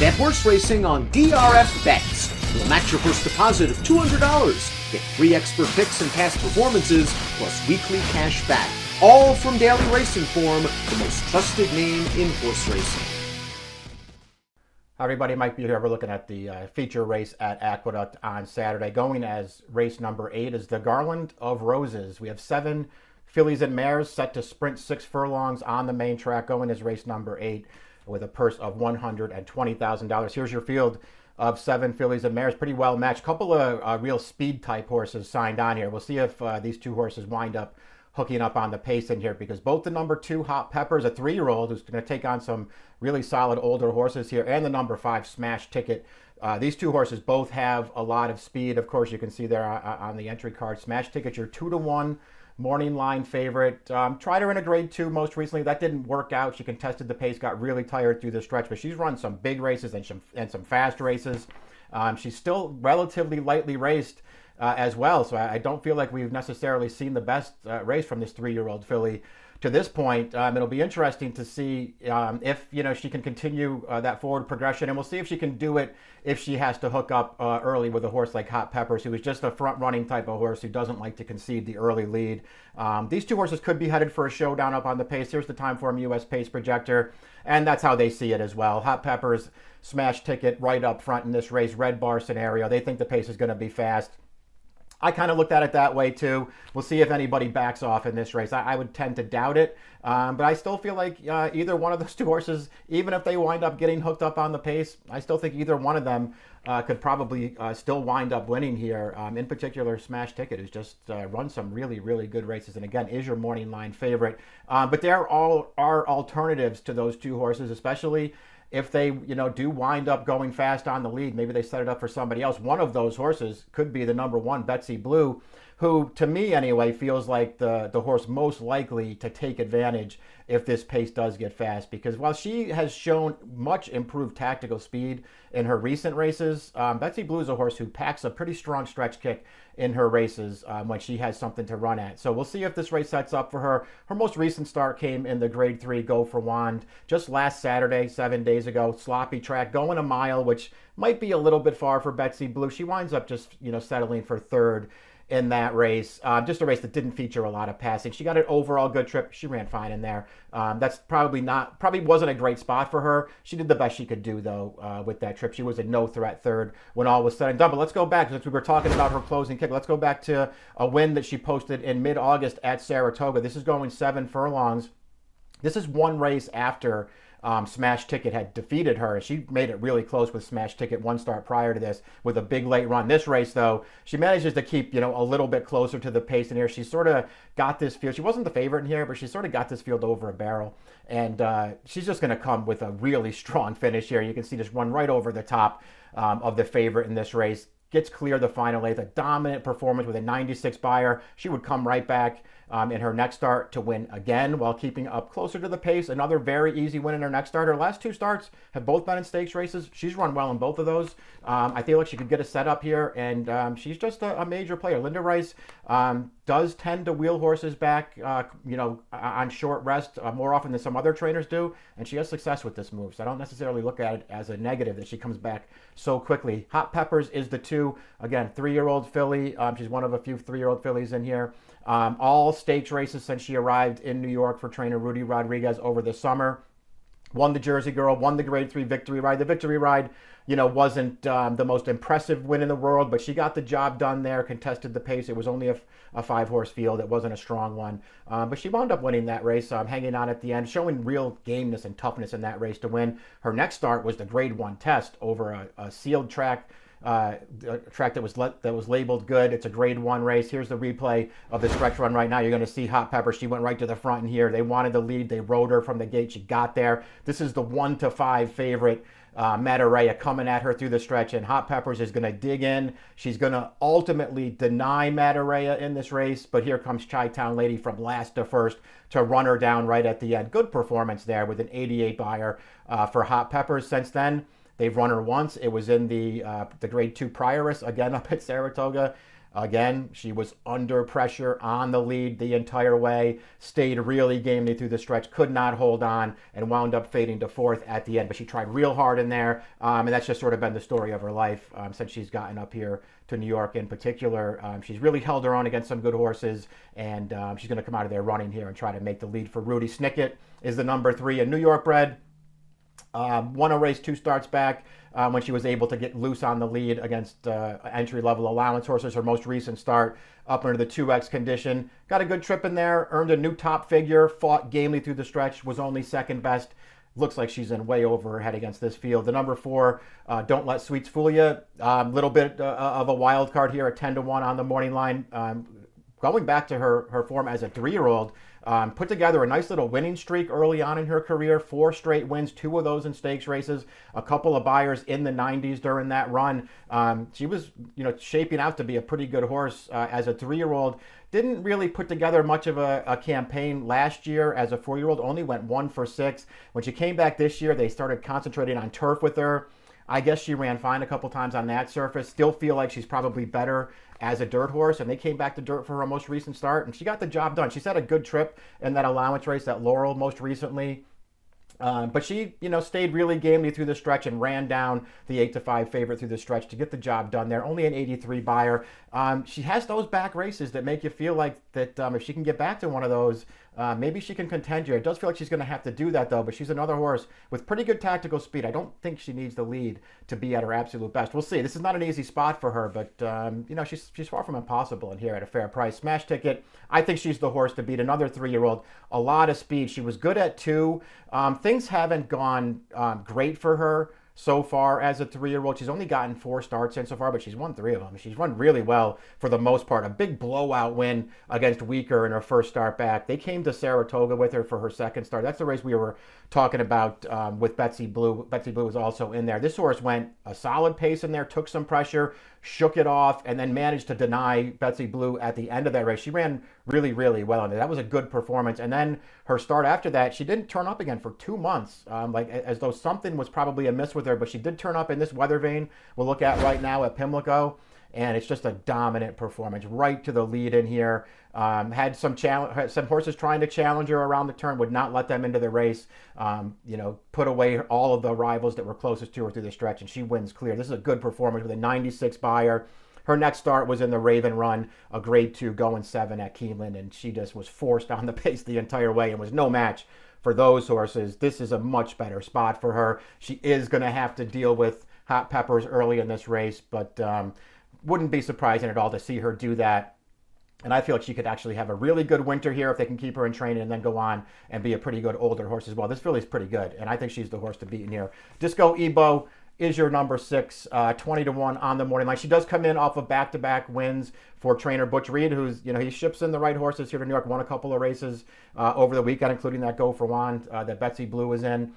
Bet horse racing on DRF Bets. We'll match your first deposit of $200. Get free expert picks and past performances, plus weekly cash back. All from Daily Racing Form, the most trusted name in horse racing. Hi everybody, Mike B here. We're looking at the feature race at Aqueduct on Saturday. Going as race number 8 is the Garland of Roses. We have 7 fillies and mares set to sprint 6 furlongs on the main track, going as race number 8 with a purse of $120,000. Here's your field of 7 fillies and mares, pretty well matched. Couple of real speed type horses signed on here. We'll see if these 2 horses wind up hooking up on the pace in here, because both the number 2 Hot Peppers, a 3-year-old who's going to take on some really solid older horses here, and the number 5 Smash Ticket. These 2 horses both have a lot of speed. Of course, you can see there on the entry card. Smash Ticket, your 2-to-1 morning line favorite. Tried her in a grade 2 most recently. That didn't work out. She contested the pace, got really tired through the stretch, but she's run some big races and some fast races. She's still relatively lightly raced as well, so I don't feel like we've necessarily seen the best race from this 3-year-old filly to this point. It'll be interesting to see if she can continue that forward progression, and we'll see if she can do it if she has to hook up early with a horse like Hot Peppers, who is just a front-running type of horse who doesn't like to concede the early lead. These 2 horses could be headed for a showdown up on the pace. Here's the Timeform US Pace Projector, and that's how they see it as well. Hot Peppers, Smash Ticket right up front in this race, red bar scenario. They think the pace is going to be fast. I kind of looked at it that way too. We'll see if anybody backs off in this race. I would tend to doubt it, but I still feel like either one of those 2 horses, even if they wind up getting hooked up on the pace, I still think either one of them could probably still wind up winning here. In particular, Smash Ticket, who's just run some really, really good races, and again, is your morning line favorite. But there are alternatives to those 2 horses, especially if they, do wind up going fast on the lead. Maybe they set it up for somebody else. One of those horses could be the number 1, Betsy Blue, who, to me anyway, feels like the horse most likely to take advantage if this pace does get fast. Because while she has shown much improved tactical speed in her recent races, Betsy Blue is a horse who packs a pretty strong stretch kick in her races when she has something to run at. So we'll see if this race sets up for her. Her most recent start came in the grade 3 Go for Wand just last Saturday, 7 days ago. Sloppy track, going a mile, which might be a little bit far for Betsy Blue. She winds up just, settling for 3rd in that race. Just a race that didn't feature a lot of passing. She got an overall good trip. She ran fine in there. That's probably wasn't a great spot for her. She did the best she could do though with that trip. She was a no threat 3rd when all was said and done. But let's go back, since we were talking about her closing kick, let's go back to a win that she posted in mid-August at Saratoga. This is going 7 furlongs. This is one race after Smash Ticket had defeated her. She made it really close with Smash Ticket one start prior to this with a big late run. This race, though, she manages to keep, a little bit closer to the pace in here. She sort of got this field. She wasn't the favorite in here, but she sort of got this field over a barrel. And she's just going to come with a really strong finish here. You can see just run right over the top of the favorite in this race. Gets clear the final 8th, a dominant performance with a 96 buyer. She would come right back in her next start to win again while keeping up closer to the pace. Another very easy win in her next start. Her last 2 starts have both been in stakes races. She's run well in both of those. I feel like she could get a setup here, and she's just a major player. Linda Rice does tend to wheel horses back, on short rest more often than some other trainers do, and she has success with this move. So I don't necessarily look at it as a negative that she comes back so quickly. Hot Peppers is the 2. Again, 3-year-old filly. She's one of a few 3-year-old fillies in here. All stakes races since she arrived in New York for trainer Rudy Rodriguez over the summer. Won the Jersey Girl, won the grade 3 Victory Ride. The Victory Ride, wasn't the most impressive win in the world, but she got the job done there, contested the pace. It was only a 5-horse field. It wasn't a strong one. But she wound up winning that race, hanging on at the end, showing real gameness and toughness in that race to win. Her next start was the grade 1 test over a sealed track. A track that was labeled good. It's a grade 1 race. Here's the replay of the stretch run right now. You're going to see Hot Pepper. She went right to the front in here. They wanted the lead. They rode her from the gate. She got there. This is the 1-5 favorite, Mataraya, coming at her through the stretch, and Hot Peppers is going to dig in. She's going to ultimately deny Mataraya in this race, but here comes Chi-Town Lady from last to first to run her down right at the end. Good performance there with an 88 buyer for Hot Peppers. Since then, they've run her once. It was in the grade 2 Prioress, again up at Saratoga. Again, she was under pressure on the lead the entire way, stayed really gamely through the stretch, could not hold on, and wound up fading to fourth at the end. But she tried real hard in there, and that's just sort of been the story of her life since she's gotten up here to New York in particular. She's really held her own against some good horses, and she's going to come out of there running here and try to make the lead for Rudy. Snicket is the number 3, a New York bred. Won a race 2 starts back when she was able to get loose on the lead against entry-level allowance horses. Her most recent start up under the 2X condition. Got a good trip in there, earned a new top figure, fought gamely through the stretch, was only second best. Looks like she's in way over her head against this field. The number 4, Dontletsweetfoolya, a little bit of a wild card here at 10-1 on the morning line. Going back to her form as a 3-year-old, put together a nice little winning streak early on in her career, 4 straight wins, 2 of those in stakes races, a couple of buyers in the 90s during that run. She was, shaping out to be a pretty good horse as a 3-year-old. Didn't really put together much of a campaign last year as a 4-year-old, only went 1 for 6. When she came back this year, they started concentrating on turf with her. I guess she ran fine a couple times on that surface. Still feel like she's probably better as a dirt horse, and they came back to dirt for her most recent start, and she got the job done. She's had a good trip in that allowance race at Laurel most recently. But she, stayed really gamely through the stretch and ran down the 8-5 favorite through the stretch to get the job done there. Only an 83 buyer. She has those back races that make you feel like that if she can get back to one of those, maybe she can contend here. It does feel like she's going to have to do that, though, but she's another horse with pretty good tactical speed. I don't think she needs the lead to be at her absolute best. We'll see. This is not an easy spot for her, but, she's far from impossible in here at a fair price. Smash Ticket, I think she's the horse to beat. Another 3-year-old, a lot of speed. She was good at 2. Things haven't gone great for her so far as a 3-year-old. She's only gotten 4 starts in so far, but she's won 3 of them. She's run really well for the most part. A big blowout win against Weaker in her first start back. They came to Saratoga with her for her second start. That's the race we were talking about with Betsy Blue. Betsy Blue was also in there. This horse went a solid pace in there, took some pressure, shook it off, and then managed to deny Betsy Blue at the end of that race. She ran really, really well in it. That was a good performance. And then her start after that, she didn't turn up again for 2 months, as though something was probably amiss with her, but she did turn up in this weather vane we'll look at right now at Pimlico. And it's just a dominant performance, right to the lead in here. Had some horses trying to challenge her around the turn, would not let them into the race. Put away all of the rivals that were closest to her through the stretch, and she wins clear. This is a good performance with a 96 buyer. Her next start was in the Raven Run, a grade 2 going 7 at Keeneland, and she just was forced on the pace the entire way and was no match for those horses. This is a much better spot for her. She is going to have to deal with hot peppers early in this race, but wouldn't be surprising at all to see her do that. And I feel like she could actually have a really good winter here if they can keep her in training and then go on and be a pretty good older horse as well. This filly's pretty good, and I think she's the horse to beat in here. Disco Ebo is your number 6, 20-1 on the morning line. She does come in off of back-to-back wins for trainer Butch Reed, who's, he ships in the right horses here to New York, won a couple of races over the weekend, including that Go for Wand that Betsy Blue was in.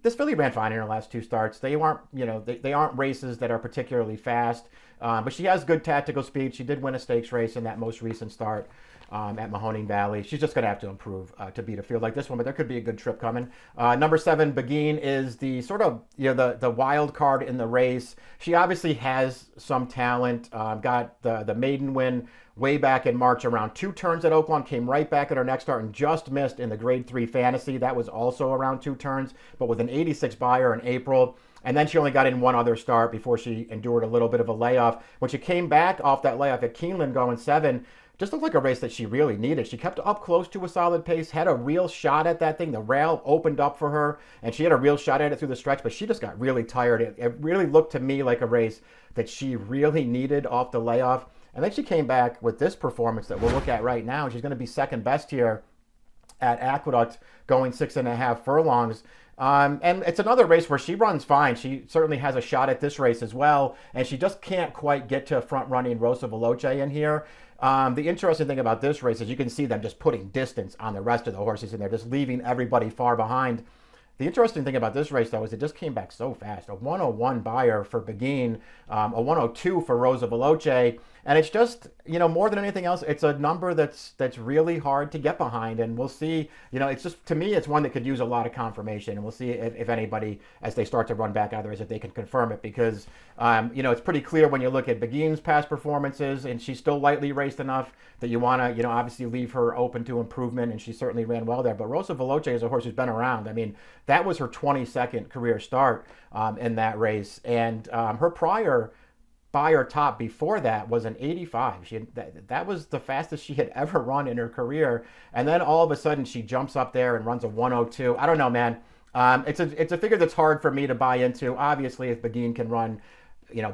This filly ran fine in her last 2 starts. They aren't, they aren't races that are particularly fast, but she has good tactical speed. She did win a stakes race in that most recent start at Mahoning Valley. She's just going to have to improve to beat a field like this one, but there could be a good trip coming. Number 7, Beguine, is the sort of, the wild card in the race. She obviously has some talent, got the maiden win way back in March around 2 turns at Oaklawn, came right back at her next start and just missed in the grade 3 fantasy. That was also around 2 turns, but with an 86 buyer in April. And then she only got in 1 other start before she endured a little bit of a layoff. When she came back off that layoff at Keeneland going 7, just looked like a race that she really needed. She kept up close to a solid pace, had a real shot at that thing. The rail opened up for her, and she had a real shot at it through the stretch, but she just got really tired. It really looked to me like a race that she really needed off the layoff. And then she came back with this performance that we'll look at right now. She's going to be second best here at Aqueduct, going 6.5 furlongs. And it's another race where she runs fine. She certainly has a shot at this race as well, and she just can't quite get to front-running Rosa Veloce in here. The interesting thing about this race is you can see them just putting distance on the rest of the horses in there, just leaving everybody far behind. The interesting thing about this race, though, is it just came back so fast. A 101 buyer for Beguine, a 102 for Rosa Veloce. And it's just, more than anything else, it's a number that's really hard to get behind. And we'll see, it's just, to me, it's one that could use a lot of confirmation. And we'll see if anybody, as they start to run back out of the race, if they can confirm it. Because, it's pretty clear when you look at Beguine's past performances, and she's still lightly raced enough that you want to, obviously leave her open to improvement. And she certainly ran well there. But Rosa Veloce is a horse who's been around. I mean, that was her 22nd career start in that race. And her prior buyer top before that was an 85. That was the fastest she had ever run in her career. And then all of a sudden she jumps up there and runs a 102. I don't know, man. It's a figure that's hard for me to buy into. Obviously, if Beguine can run,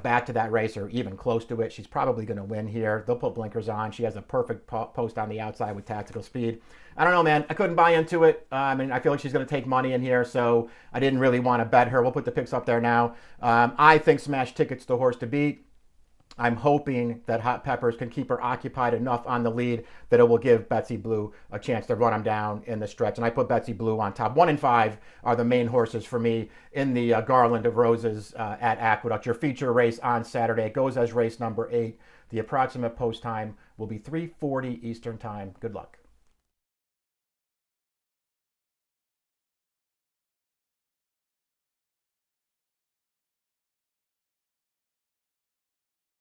back to that race or even close to it, she's probably going to win here. They'll put blinkers on. She has a perfect post on the outside with tactical speed. I don't know, man. I couldn't buy into it. I feel like she's going to take money in here, so I didn't really want to bet her. We'll put the picks up there now. I think Smash Ticket's the horse to beat. I'm hoping that Hot Peppers can keep her occupied enough on the lead that it will give Betsy Blue a chance to run him down in the stretch. And I put Betsy Blue on top. 1 and 5 are the main horses for me in the Garland of Roses at Aqueduct. Your feature race on Saturday. It goes as race number 8. The approximate post time will be 3:40 Eastern Time. Good luck.